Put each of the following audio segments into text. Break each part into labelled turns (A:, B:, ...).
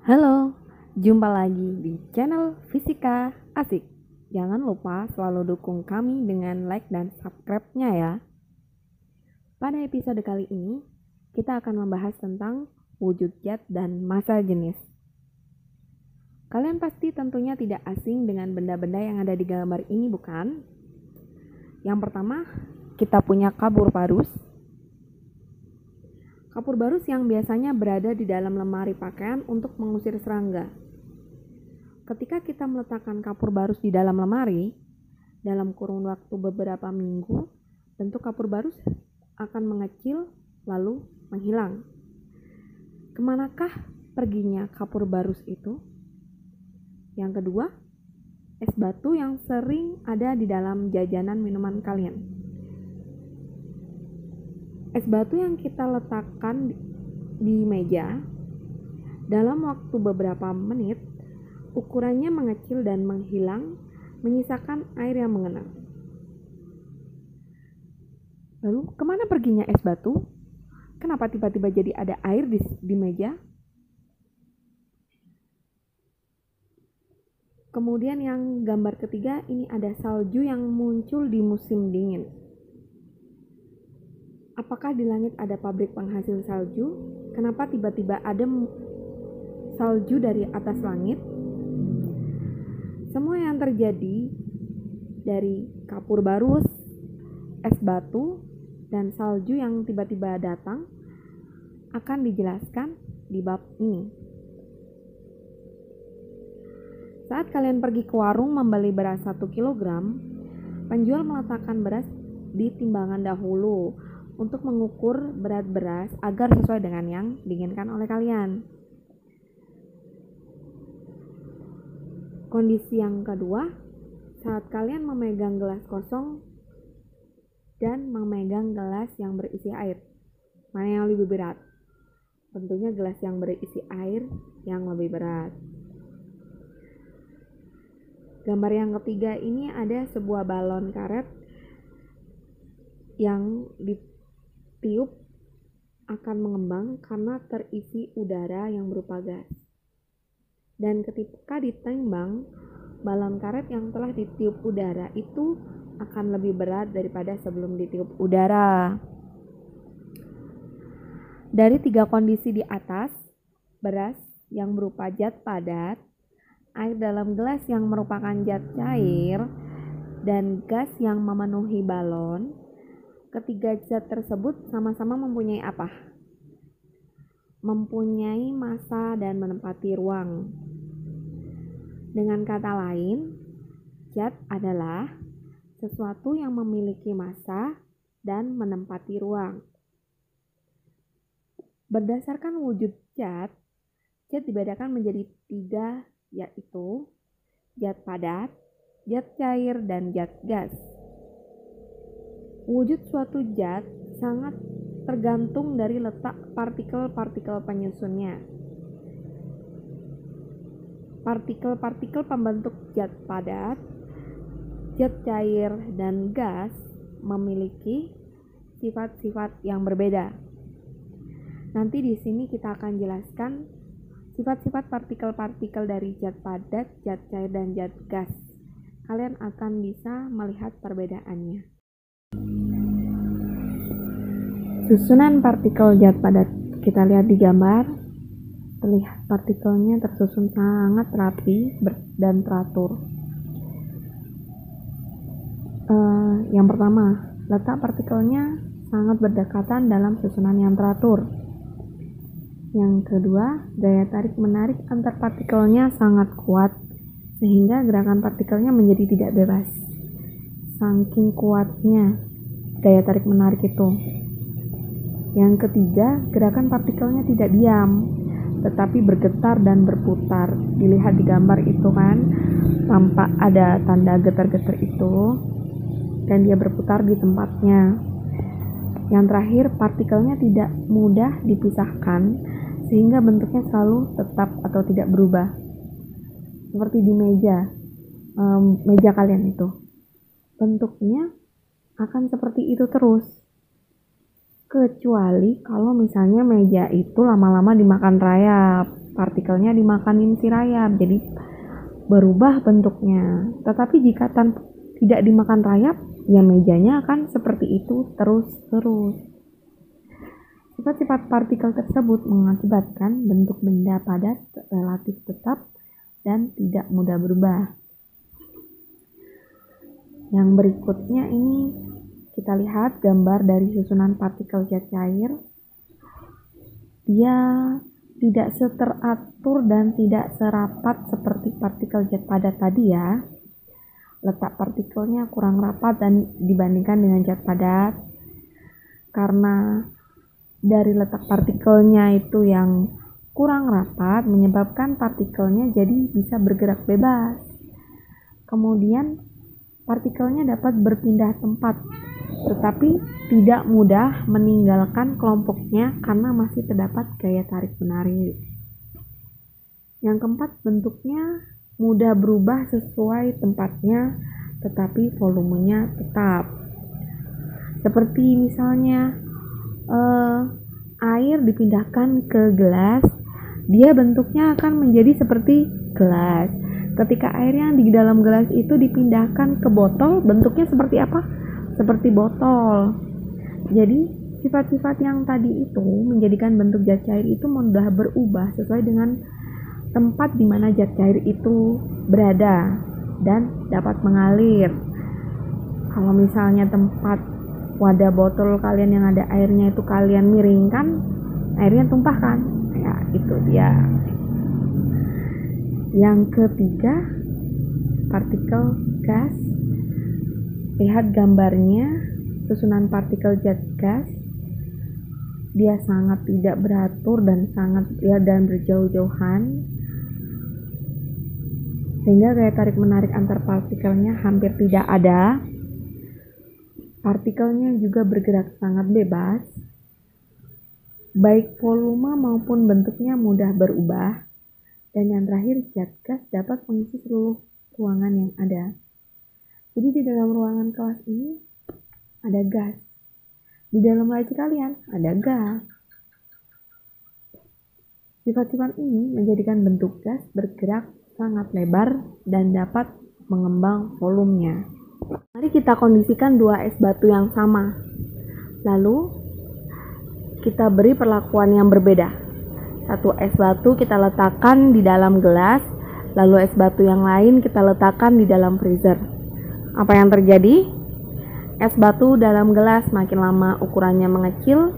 A: Halo, jumpa lagi di channel Fisika Asik. Jangan lupa selalu dukung kami dengan like dan subscribe-nya ya. Pada episode kali ini, kita akan membahas tentang wujud zat dan massa jenis. Kalian pasti tentunya tidak asing dengan benda-benda yang ada di gambar ini, bukan? Yang pertama, kita punya kapur barus. Kapur barus yang biasanya berada di dalam lemari pakaian untuk mengusir serangga. Ketika kita meletakkan kapur barus di dalam lemari, dalam kurun waktu beberapa minggu, bentuk kapur barus akan mengecil lalu menghilang. Kemanakah perginya kapur barus itu? Yang kedua, es batu yang sering ada di dalam jajanan minuman kalian. Es batu yang kita letakkan di meja, dalam waktu beberapa menit, ukurannya mengecil dan menghilang, menyisakan air yang mengenang. Lalu, kemana perginya es batu? Kenapa tiba-tiba jadi ada air di meja? Kemudian yang gambar ketiga, ini ada salju yang muncul di musim dingin. Apakah di langit ada pabrik penghasil salju? Kenapa tiba-tiba ada salju dari atas langit? Semua yang terjadi dari kapur barus, es batu, dan salju yang tiba-tiba datang akan dijelaskan di bab ini. Saat kalian pergi ke warung membeli beras 1 kg, penjual meletakkan beras di timbangan dahulu untuk mengukur berat beras agar sesuai dengan yang diinginkan oleh kalian. Kondisi yang kedua, saat kalian memegang gelas kosong dan memegang gelas yang berisi air, mana yang lebih berat? Tentunya gelas yang berisi air yang lebih berat. Gambar yang ketiga ini ada sebuah balon karet yang ditiup akan mengembang karena terisi udara yang berupa gas. Dan ketika ditembang, balon karet yang telah ditiup udara itu akan lebih berat daripada sebelum ditiup udara. Dari 3 kondisi di atas, beras yang berupa zat padat, air dalam gelas yang merupakan zat cair, dan gas yang memenuhi balon, ketiga zat tersebut sama-sama mempunyai apa? Mempunyai massa dan menempati ruang. Dengan kata lain, zat adalah sesuatu yang memiliki massa dan menempati ruang. Berdasarkan wujud zat dibedakan menjadi 3, yaitu zat padat, zat cair, dan zat gas. Wujud suatu zat sangat tergantung dari letak partikel-partikel penyusunnya. Partikel-partikel pembentuk zat padat, zat cair, dan gas memiliki sifat-sifat yang berbeda. Nanti di sini kita akan jelaskan sifat-sifat partikel-partikel dari zat padat, zat cair, dan zat gas. Kalian akan bisa melihat perbedaannya. Susunan partikel zat padat kita lihat di gambar. Terlihat partikelnya tersusun sangat rapi dan teratur. Yang pertama, letak partikelnya sangat berdekatan dalam susunan yang teratur. Yang kedua, gaya tarik-menarik antar partikelnya sangat kuat sehingga gerakan partikelnya menjadi tidak bebas. Saking kuatnya gaya tarik-menarik itu. Yang ketiga, gerakan partikelnya tidak diam, tetapi bergetar dan berputar. Dilihat di gambar itu kan, tampak ada tanda getar-getar itu, dan dia berputar di tempatnya. Yang terakhir, partikelnya tidak mudah dipisahkan, sehingga bentuknya selalu tetap atau tidak berubah. Seperti di meja kalian itu. Bentuknya akan seperti itu terus. Kecuali kalau misalnya meja itu lama-lama dimakan rayap. partikelnya dimakanin si rayap, jadi berubah bentuknya. Tetapi jika tidak dimakan rayap, ya mejanya akan seperti itu terus-terus. Sifat-sifat partikel tersebut mengakibatkan bentuk benda padat, relatif tetap, dan tidak mudah berubah. Yang berikutnya ini kita lihat gambar dari susunan partikel zat cair. Dia tidak seteratur dan tidak serapat seperti partikel zat padat tadi ya. Letak partikelnya kurang rapat dan dibandingkan dengan zat padat. Karena dari letak partikelnya itu yang kurang rapat menyebabkan partikelnya jadi bisa bergerak bebas. Kemudian partikelnya dapat berpindah tempat, tetapi tidak mudah meninggalkan kelompoknya karena masih terdapat gaya tarik-menarik. Yang keempat, bentuknya mudah berubah sesuai tempatnya, tetapi volumenya tetap. Seperti misalnya air dipindahkan ke gelas, dia bentuknya akan menjadi seperti gelas. Ketika air yang di dalam gelas itu dipindahkan ke botol, bentuknya seperti apa? Seperti botol. Jadi sifat-sifat yang tadi itu menjadikan bentuk zat cair itu mudah berubah sesuai dengan tempat di mana zat cair itu berada dan dapat mengalir. Kalau misalnya tempat wadah botol kalian yang ada airnya itu kalian miringkan, airnya tumpah kan? Ya, itu dia. Yang ketiga, partikel gas. Lihat gambarnya, susunan partikel zat gas. Dia sangat tidak beratur dan dan berjauh-jauhan, sehingga gaya tarik menarik antar partikelnya hampir tidak ada. Partikelnya juga bergerak sangat bebas, baik volume maupun bentuknya mudah berubah, dan yang terakhir zat gas dapat mengisi seluruh ruangan yang ada. Jadi di dalam ruangan kelas ini ada gas, di dalam laci kalian ada gas. Sifat-sifat ini menjadikan bentuk gas bergerak sangat lebar dan dapat mengembang volumenya. Mari kita kondisikan dua es batu yang sama, lalu kita beri perlakuan yang berbeda. Satu es batu kita letakkan di dalam gelas, lalu es batu yang lain kita letakkan di dalam freezer. Apa yang terjadi? Es batu dalam gelas makin lama ukurannya mengecil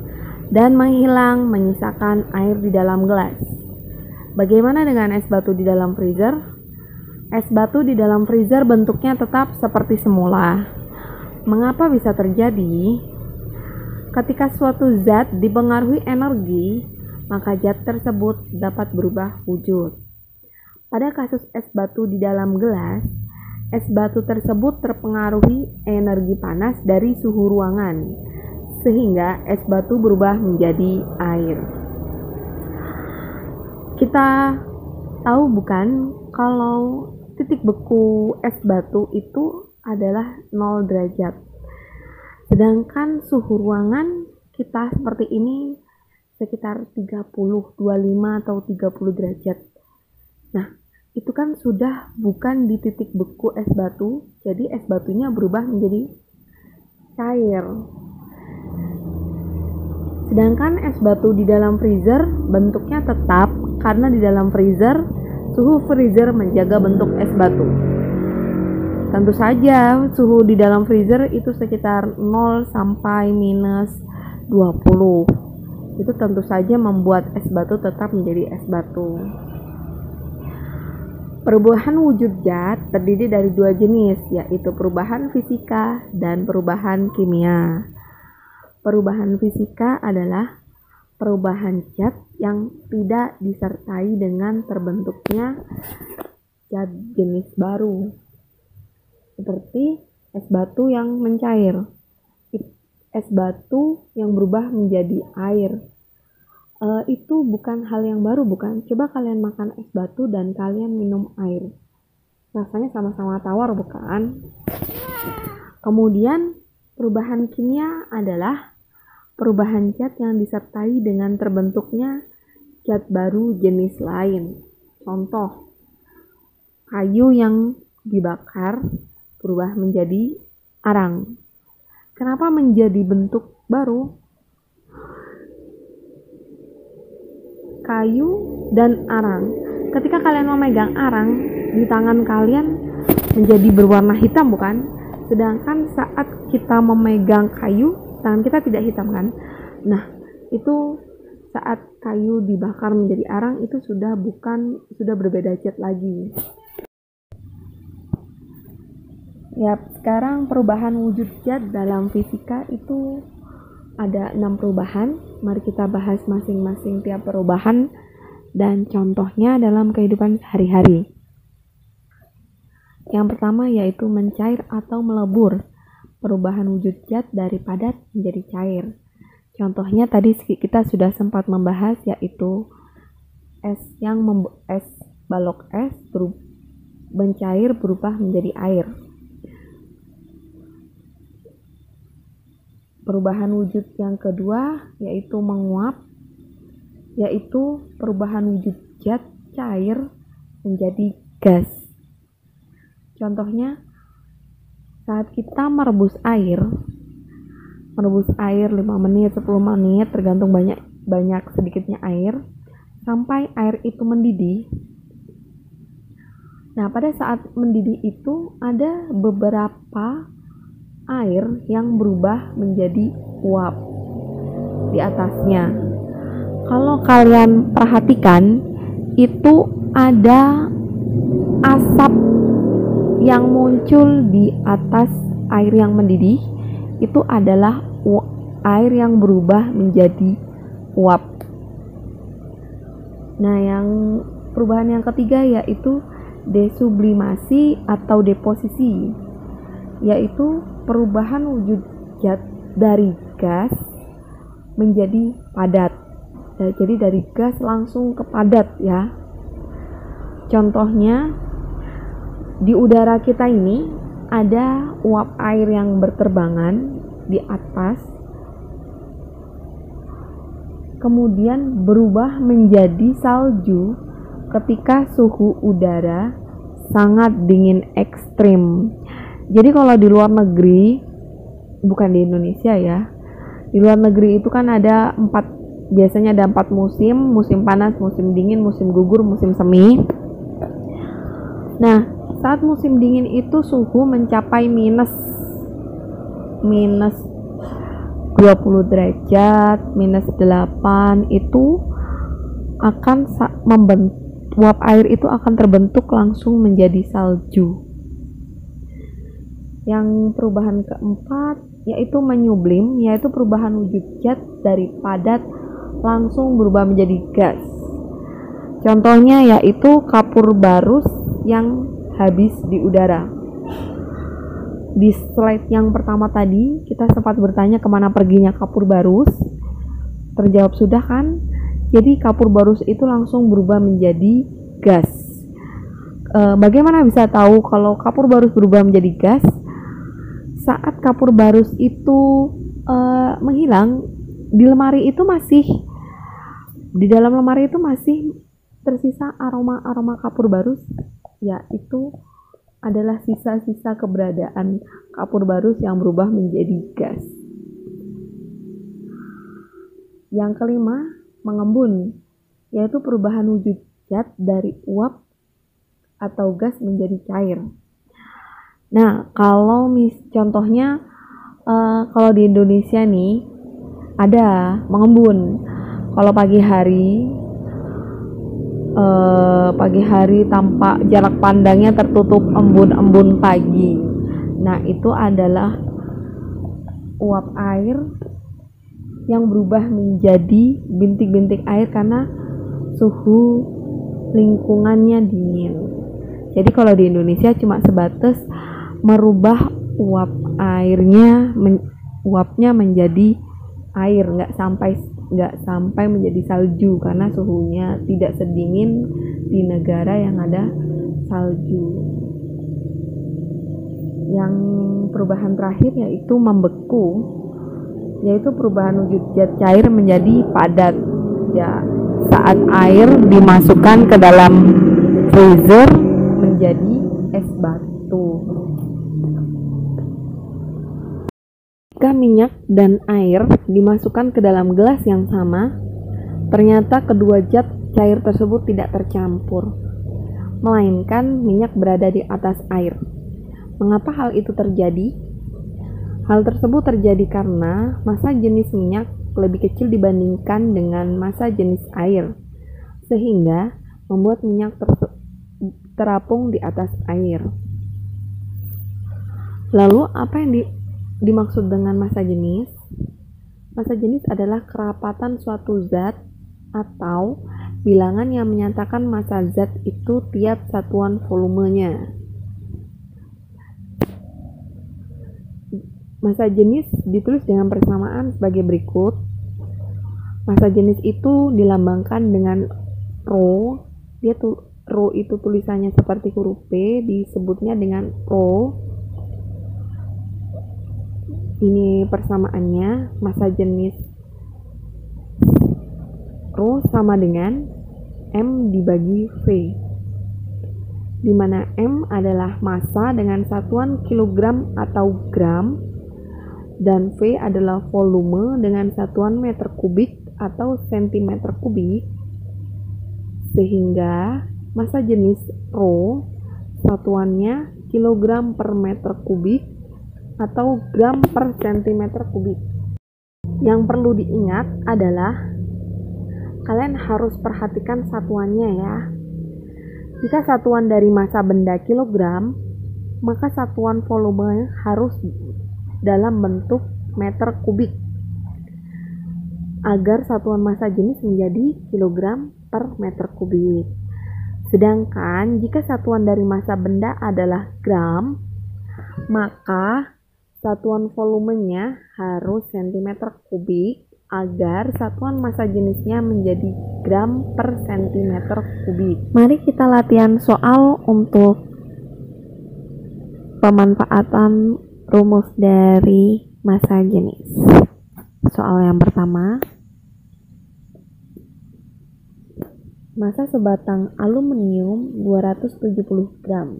A: dan menghilang, menyisakan air di dalam gelas. Bagaimana dengan es batu di dalam freezer? Es batu di dalam freezer bentuknya tetap seperti semula. Mengapa bisa terjadi? Ketika suatu zat dipengaruhi energi, maka zat tersebut dapat berubah wujud. Pada kasus es batu di dalam gelas, es batu tersebut terpengaruhi energi panas dari suhu ruangan, sehingga es batu berubah menjadi air. Kita tahu bukan kalau titik beku es batu itu adalah 0 derajat. Sedangkan suhu ruangan kita seperti ini sekitar 30, 25 atau 30 derajat. Nah, itu kan sudah bukan di titik beku es batu, jadi es batunya berubah menjadi cair. Sedangkan es batu di dalam freezer bentuknya tetap karena di dalam freezer suhu freezer menjaga bentuk es batu. Tentu saja suhu di dalam freezer itu sekitar 0 sampai minus 20. Itu tentu saja membuat es batu tetap menjadi es batu. Perubahan wujud zat terdiri dari dua jenis, yaitu perubahan fisika dan perubahan kimia. Perubahan fisika adalah perubahan zat yang tidak disertai dengan terbentuknya zat jenis baru, seperti es batu yang mencair, es batu yang berubah menjadi air. Itu bukan hal yang baru, bukan? Coba kalian makan es batu dan kalian minum air, rasanya sama-sama tawar, bukan? Kemudian perubahan kimia adalah perubahan zat yang disertai dengan terbentuknya zat baru jenis lain. Contoh, kayu yang dibakar berubah menjadi arang. Kenapa menjadi bentuk baru? Kayu dan arang. Ketika kalian memegang arang, di tangan kalian menjadi berwarna hitam, bukan? Sedangkan saat kita memegang kayu, tangan kita tidak hitam, kan? Nah, itu saat kayu dibakar menjadi arang itu sudah berbeda zat lagi. Ya, sekarang perubahan wujud zat dalam fisika itu ada 6 perubahan. Mari kita bahas masing-masing tiap perubahan dan contohnya dalam kehidupan sehari-hari. Yang pertama yaitu mencair atau melebur. Perubahan wujud zat dari padat menjadi cair. Contohnya tadi kita sudah sempat membahas yaitu es balok es mencair berubah menjadi air. Perubahan wujud yang kedua yaitu menguap, yaitu perubahan wujud zat cair menjadi gas. Contohnya saat kita merebus air 5 menit, 10 menit, tergantung banyak sedikitnya air, sampai air itu mendidih. Nah, pada saat mendidih itu ada beberapa air yang berubah menjadi uap di atasnya. Kalau kalian perhatikan, itu ada asap yang muncul di atas air yang mendidih. Itu adalah air yang berubah menjadi uap. Nah, yang perubahan yang ketiga yaitu desublimasi atau deposisi, yaitu perubahan wujud zat dari gas menjadi padat. Nah, jadi dari gas langsung ke padat ya. Contohnya di udara kita ini ada uap air yang berterbangan di atas, kemudian berubah menjadi salju ketika suhu udara sangat dingin ekstrim. Jadi kalau di luar negeri, bukan di Indonesia ya, di luar negeri itu kan biasanya ada 4 musim, musim panas, musim dingin, musim gugur, musim semi. Nah, saat musim dingin itu suhu mencapai minus 20 derajat, minus 8, itu akan uap air itu akan terbentuk langsung menjadi salju. Yang perubahan keempat yaitu menyublim, yaitu perubahan wujud zat dari padat langsung berubah menjadi gas. Contohnya yaitu kapur barus yang habis di udara. Di slide yang pertama tadi kita sempat bertanya kemana perginya kapur barus. Terjawab sudah kan? Jadi kapur barus itu langsung berubah menjadi gas. Bagaimana bisa tahu kalau kapur barus berubah menjadi gas? Saat kapur barus itu menghilang, di dalam lemari itu masih tersisa aroma kapur barus, yaitu adalah sisa-sisa keberadaan kapur barus yang berubah menjadi gas. Yang kelima, mengembun, yaitu perubahan wujud zat dari uap atau gas menjadi cair. Nah, kalau contohnya kalau di Indonesia nih ada mengembun. Kalau pagi hari tampak jarak pandangnya tertutup embun-embun pagi. Nah, itu adalah uap air yang berubah menjadi bintik-bintik air karena suhu lingkungannya dingin. Jadi kalau di Indonesia cuma sebatas merubah uapnya menjadi air, nggak sampai menjadi salju karena suhunya tidak sedingin di negara yang ada salju. Yang perubahan terakhir yaitu membeku, yaitu perubahan wujud zat cair menjadi padat. Ya, saat air dimasukkan ke dalam freezer menjadi es batu. Jika minyak dan air dimasukkan ke dalam gelas yang sama, ternyata kedua zat cair tersebut tidak tercampur, melainkan minyak berada di atas air. Mengapa hal itu terjadi? Hal tersebut terjadi karena massa jenis minyak lebih kecil dibandingkan dengan massa jenis air, sehingga membuat minyak terapung di atas air. Lalu, apa yang dimaksud dengan massa jenis? Massa jenis adalah kerapatan suatu zat atau bilangan yang menyatakan massa zat itu tiap satuan volumenya. Massa jenis ditulis dengan persamaan sebagai berikut. Massa jenis itu dilambangkan dengan Rho. Rho itu tulisannya seperti huruf P, disebutnya dengan Rho. Ini persamaannya, massa jenis Rho sama dengan M dibagi V, di mana M adalah massa dengan satuan kilogram atau gram, dan V adalah volume dengan satuan meter kubik atau sentimeter kubik, sehingga massa jenis Rho satuannya kilogram per meter kubik atau gram per sentimeter kubik. Yang perlu diingat adalah kalian harus perhatikan satuannya ya. Jika satuan dari massa benda kilogram, maka satuan volume harus dalam bentuk meter kubik agar satuan massa jenis menjadi kilogram per meter kubik. Sedangkan jika satuan dari massa benda adalah gram, maka satuan volumenya harus sentimeter kubik agar satuan massa jenisnya menjadi gram per sentimeter kubik. Mari kita latihan soal untuk pemanfaatan rumus dari massa jenis. Soal yang pertama, massa sebatang aluminium 270 gram.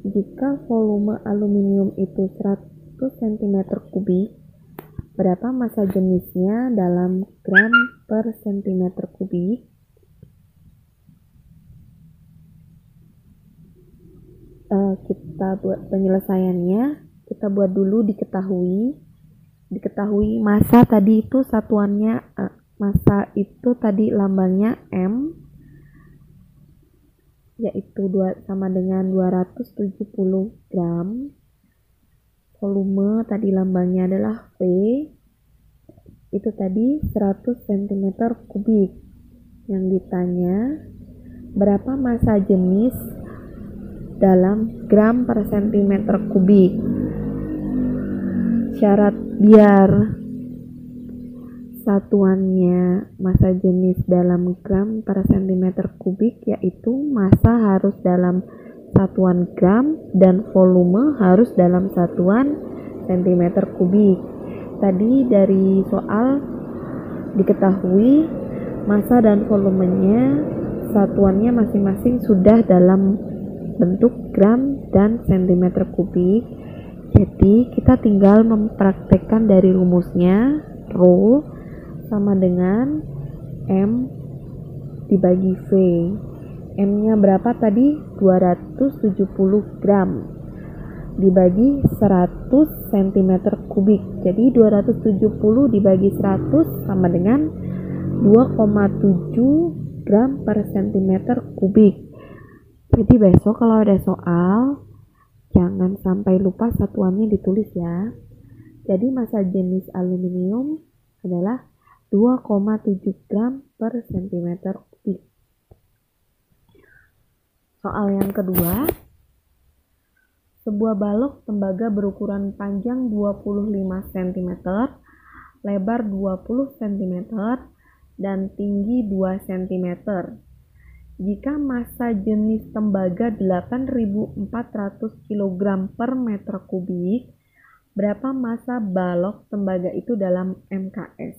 A: Jika volume aluminium itu 100 cm kubik, berapa massa jenisnya dalam gram per cm kubik? Kita buat penyelesaiannya. Kita buat dulu diketahui massa tadi itu satuannya, massa itu tadi lambangnya M, yaitu sama dengan 270 gram. Volume tadi lambangnya adalah V, itu tadi 100 cm kubik. Yang ditanya berapa massa jenis dalam gram per centimeter kubik. Syarat biar satuannya massa jenis dalam gram per centimeter kubik yaitu massa harus dalam satuan gram dan volume harus dalam satuan centimeter kubik. Tadi dari soal diketahui massa dan volumenya satuannya masing-masing sudah dalam bentuk gram dan centimeter kubik. Jadi kita tinggal mempraktekkan dari rumusnya. Rho sama dengan M dibagi V. M-nya berapa tadi? 270 gram dibagi 100 cm kubik. Jadi 270 dibagi 100 sama dengan 2,7 gram per cm kubik. Jadi besok kalau ada soal, jangan sampai lupa satuannya ditulis ya. Jadi massa jenis aluminium adalah 2,7 gram per cm kubik. Soal yang kedua, sebuah balok tembaga berukuran panjang 25 cm, lebar 20 cm, dan tinggi 2 cm. Jika massa jenis tembaga 8.400 kg per meter kubik, berapa massa balok tembaga itu dalam MKS?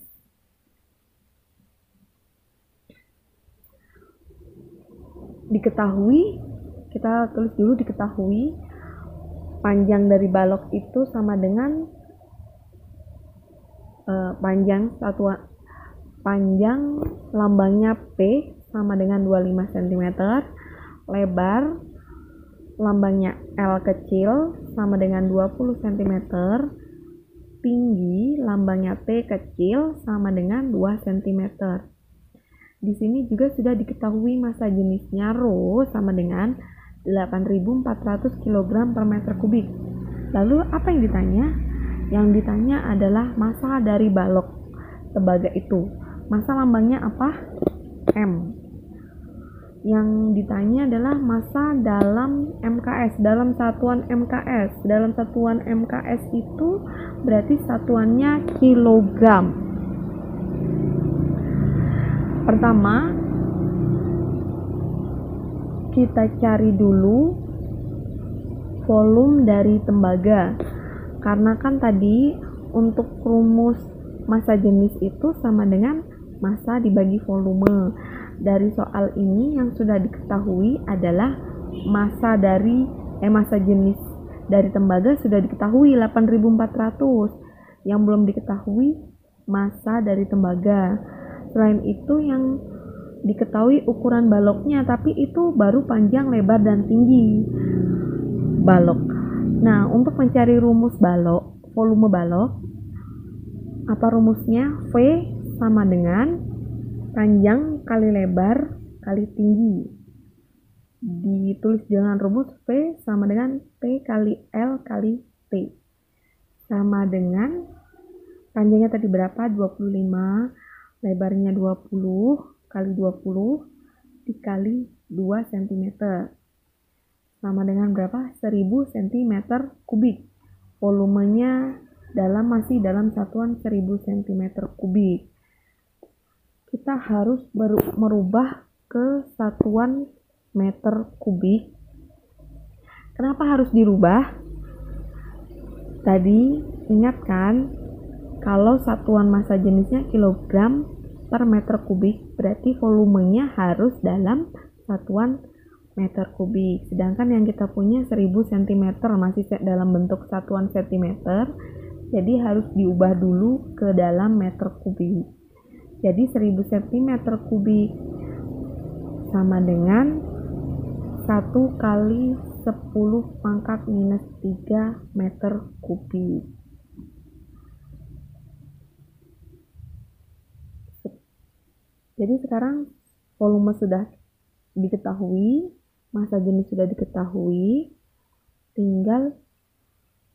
A: diketahui, kita tulis dulu diketahui panjang dari balok itu sama dengan panjang lambangnya P sama dengan 25 cm, lebar lambangnya L kecil sama dengan 20 cm, tinggi lambangnya T kecil sama dengan 2 cm. Di sini juga sudah diketahui massa jenisnya ρ sama dengan 8.400 kg per meter kubik. Lalu apa yang ditanya? Yang ditanya adalah massa dari balok tembaga itu. Massa lambangnya apa? M. Yang ditanya adalah massa dalam MKS, dalam satuan MKS. Dalam satuan MKS itu berarti satuannya kilogram. Pertama, kita cari dulu volume dari tembaga. Karena kan tadi untuk rumus massa jenis itu sama dengan massa dibagi volume. Dari soal ini yang sudah diketahui adalah massa jenis dari tembaga sudah diketahui 8.400. Yang belum diketahui massa dari tembaga. Selain itu yang diketahui ukuran baloknya, tapi itu baru panjang, lebar, dan tinggi balok. Nah, untuk mencari rumus balok, volume balok, apa rumusnya? V sama dengan panjang kali lebar kali tinggi. Ditulis dengan rumus V sama dengan P kali L kali T. Sama dengan panjangnya tadi berapa? 25. Lebarnya 20 kali 20 dikali 2 cm. Sama dengan berapa? 1000 cm kubik. Volumenya masih dalam satuan 1000 cm kubik. Kita harus merubah ke satuan meter kubik. Kenapa harus dirubah? Tadi ingat kan? Kalau satuan massa jenisnya kilogram per meter kubik, berarti volumenya harus dalam satuan meter kubik. Sedangkan yang kita punya 1000 cm masih dalam bentuk satuan cm, jadi harus diubah dulu ke dalam meter kubik. Jadi 1000 cm kubik sama dengan 1 kali 10 pangkat minus 3 meter kubik. Jadi sekarang volume sudah diketahui, massa jenis sudah diketahui, tinggal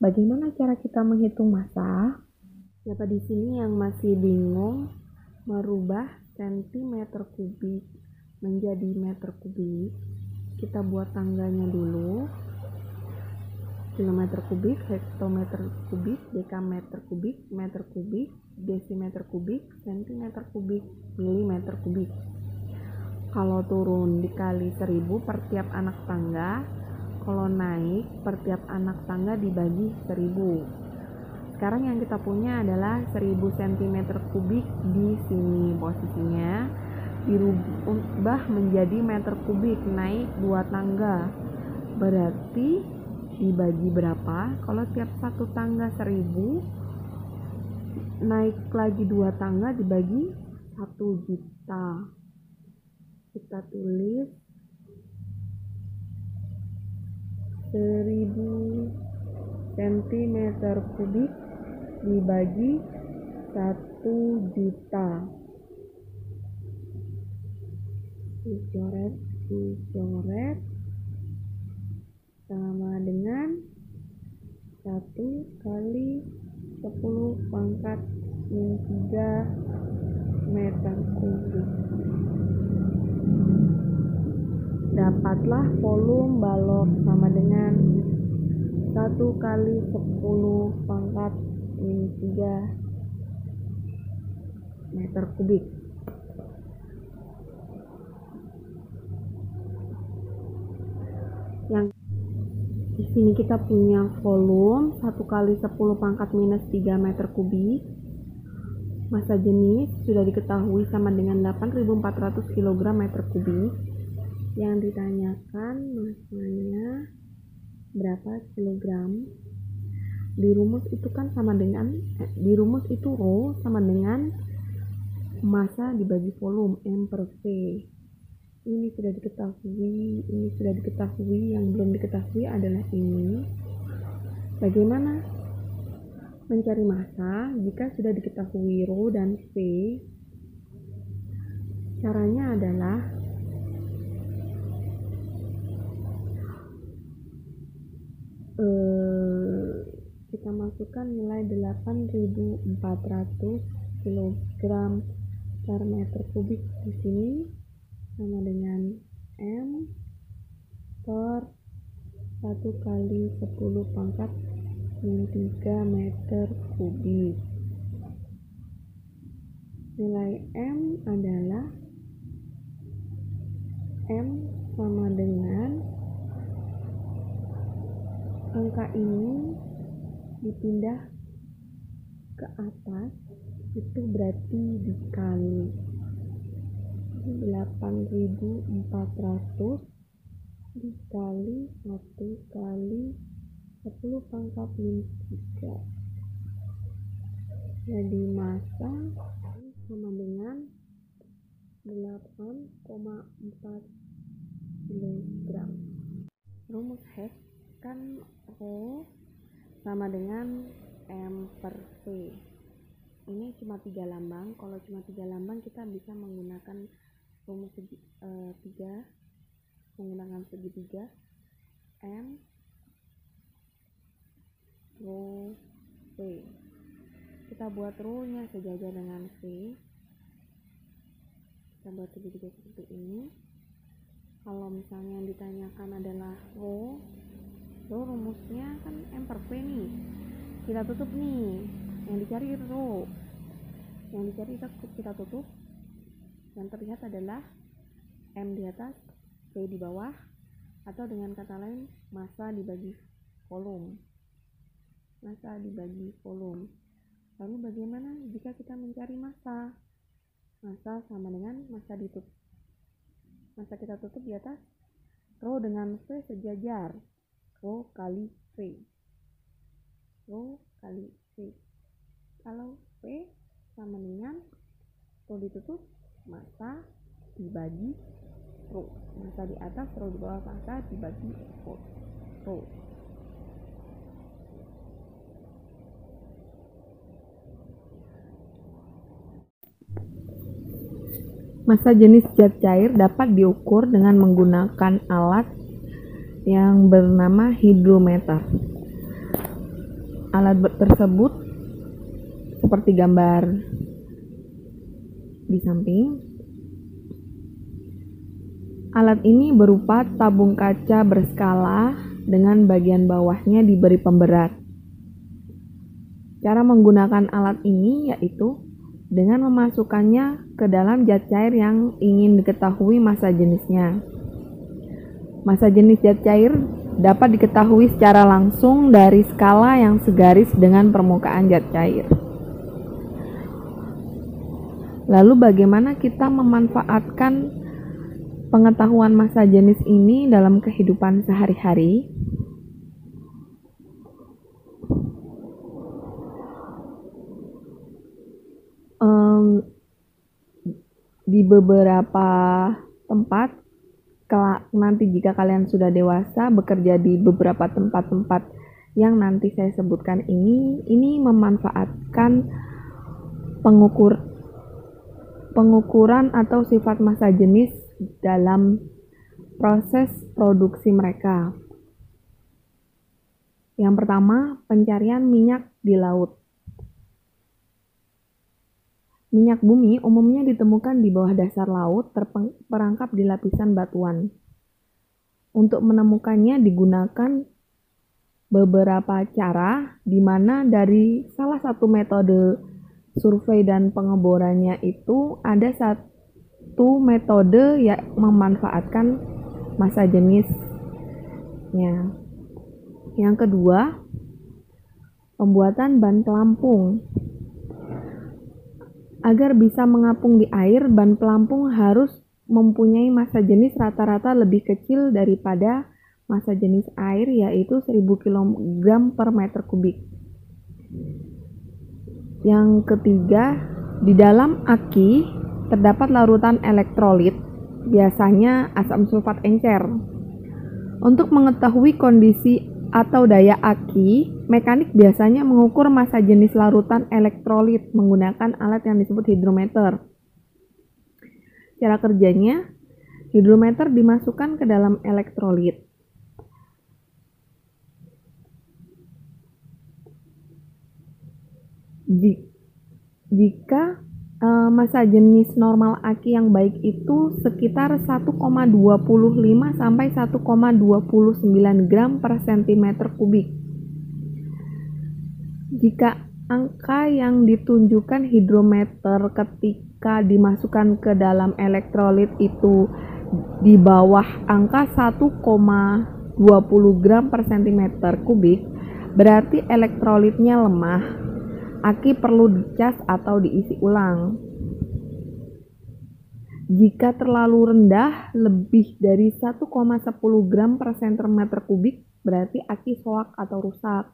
A: bagaimana cara kita menghitung massa. Siapa di sini yang masih bingung merubah centimeter kubik menjadi meter kubik? Kita buat tangganya dulu. Kilometer kubik, hektometer kubik, dekameter kubik, meter kubik, desimeter kubik, sentimeter kubik, milimeter kubik. Kalau turun dikali 1000 per tiap anak tangga, kalau naik per tiap anak tangga dibagi 1000. Sekarang yang kita punya adalah 1000 cm kubik di sini posisinya, dirubah menjadi meter kubik, naik 2 tangga. Berarti dibagi berapa? Kalau tiap satu tangga 1000, naik lagi 2 tangga dibagi 1 juta. Kita tulis 1000 cm kubik dibagi 1 juta. Dicoret sama dengan 1 kali 10 pangkat min 3 meter kubik. Dapatlah volume balok sama dengan 1 kali 10 pangkat min 3 meter kubik. Yang di sini kita punya volume 1 kali 10 pangkat minus 3 meter kubik. Massa jenis sudah diketahui sama dengan 8.400 kg meter kubik. yang ditanyakan masanya berapa kilogram. Di rumus itu kan sama dengan di rumus itu Rho sama dengan massa dibagi volume M per V. Ini sudah diketahui, yang belum diketahui adalah ini. Bagaimana mencari massa jika sudah diketahui Rho dan V? Caranya adalah kita masukkan nilai 8.400 kg per meter kubik di sini sama dengan M per 1 kali 10 pangkat min 3 meter kubik. Nilai M adalah M sama dengan angka ini dipindah ke atas, itu berarti dikali 8.400 dikali 1 kali 10 pangkat min 3. Jadi massa sama dengan 8,4 kg. Rumus Hess kan Rho sama dengan M per V. Ini cuma 3 lambang. Kalau cuma 3 lambang kita bisa menggunakan rumus menggunakan segitiga M Rho V. Kita buat Rho nya sejajar dengan V. Kita buat segitiga seperti ini. Kalau misalnya yang ditanyakan adalah Rho rumusnya kan M per V nih, kita tutup nih, yang dicari Rho, yang dicari kita tutup, yang terlihat adalah M di atas, V di bawah, atau dengan kata lain massa dibagi volume. Massa dibagi volume. Lalu bagaimana jika kita mencari massa? Massa sama dengan massa ditutup. Massa kita tutup di atas, Rho dengan V sejajar. Rho kali V. Rho kali V. Kalau V sama dengan Rho ditutup, massa dibagi Rho. Massa di atas, Rho di bawah, massa dibagi Rho. Massa jenis zat cair dapat diukur dengan menggunakan alat yang bernama hidrometer. Alat tersebut seperti gambar di samping. Alat ini berupa tabung kaca berskala dengan bagian bawahnya diberi pemberat. Cara menggunakan alat ini yaitu dengan memasukkannya ke dalam zat cair yang ingin diketahui massa jenisnya. Massa jenis zat cair dapat diketahui secara langsung dari skala yang segaris dengan permukaan zat cair. Lalu bagaimana kita memanfaatkan pengetahuan massa jenis ini dalam kehidupan sehari-hari? Di beberapa tempat, kelak nanti jika kalian sudah dewasa bekerja di beberapa tempat-tempat yang nanti saya sebutkan ini memanfaatkan pengukuran atau sifat massa jenis dalam proses produksi mereka. Yang pertama, pencarian minyak di laut. Minyak bumi umumnya ditemukan di bawah dasar laut terperangkap di lapisan batuan. Untuk menemukannya digunakan beberapa cara, di mana dari salah satu metode survei dan pengeborannya itu ada satu metode yang memanfaatkan massa jenisnya. Yang kedua, pembuatan ban pelampung. Agar bisa mengapung di air, ban pelampung harus mempunyai massa jenis rata-rata lebih kecil daripada massa jenis air, yaitu 1000 kg per meter kubik. Yang ketiga, di dalam aki terdapat larutan elektrolit, biasanya asam sulfat encer. Untuk mengetahui kondisi atau daya aki, mekanik biasanya mengukur massa jenis larutan elektrolit menggunakan alat yang disebut hidrometer. Cara kerjanya, hidrometer dimasukkan ke dalam elektrolit. Jika massa jenis normal aki yang baik itu sekitar 1,25 sampai 1,29 gram per cm kubik. Jika angka yang ditunjukkan hidrometer ketika dimasukkan ke dalam elektrolit itu di bawah angka 1,20 gram per cm kubik, berarti elektrolitnya lemah. Aki perlu dicas atau diisi ulang. Jika terlalu rendah, lebih dari 1,10 gram per cm kubik, berarti aki soak atau rusak.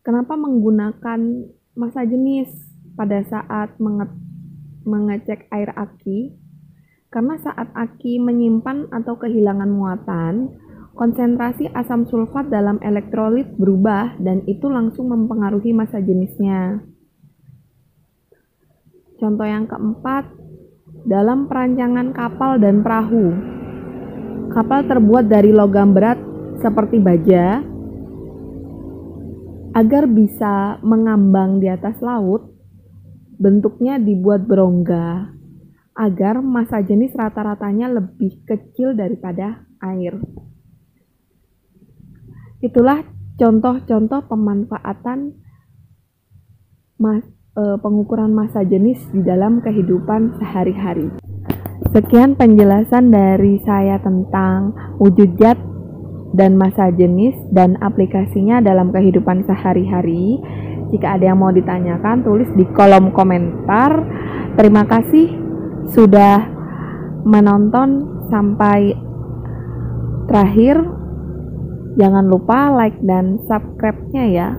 A: Kenapa menggunakan massa jenis pada saat mengecek air aki? Karena saat aki menyimpan atau kehilangan muatan, konsentrasi asam sulfat dalam elektrolit berubah dan itu langsung mempengaruhi massa jenisnya. Contoh yang keempat, dalam perancangan kapal dan perahu. Kapal terbuat dari logam berat seperti baja. Agar bisa mengambang di atas laut, bentuknya dibuat berongga agar massa jenis rata-ratanya lebih kecil daripada air. Itulah contoh-contoh pemanfaatan pengukuran massa jenis di dalam kehidupan sehari-hari. Sekian penjelasan dari saya tentang wujud zat dan massa jenis dan aplikasinya dalam kehidupan sehari-hari. Jika ada yang mau ditanyakan, tulis di kolom komentar. Terima kasih sudah menonton sampai terakhir. Jangan lupa like dan subscribe-nya ya.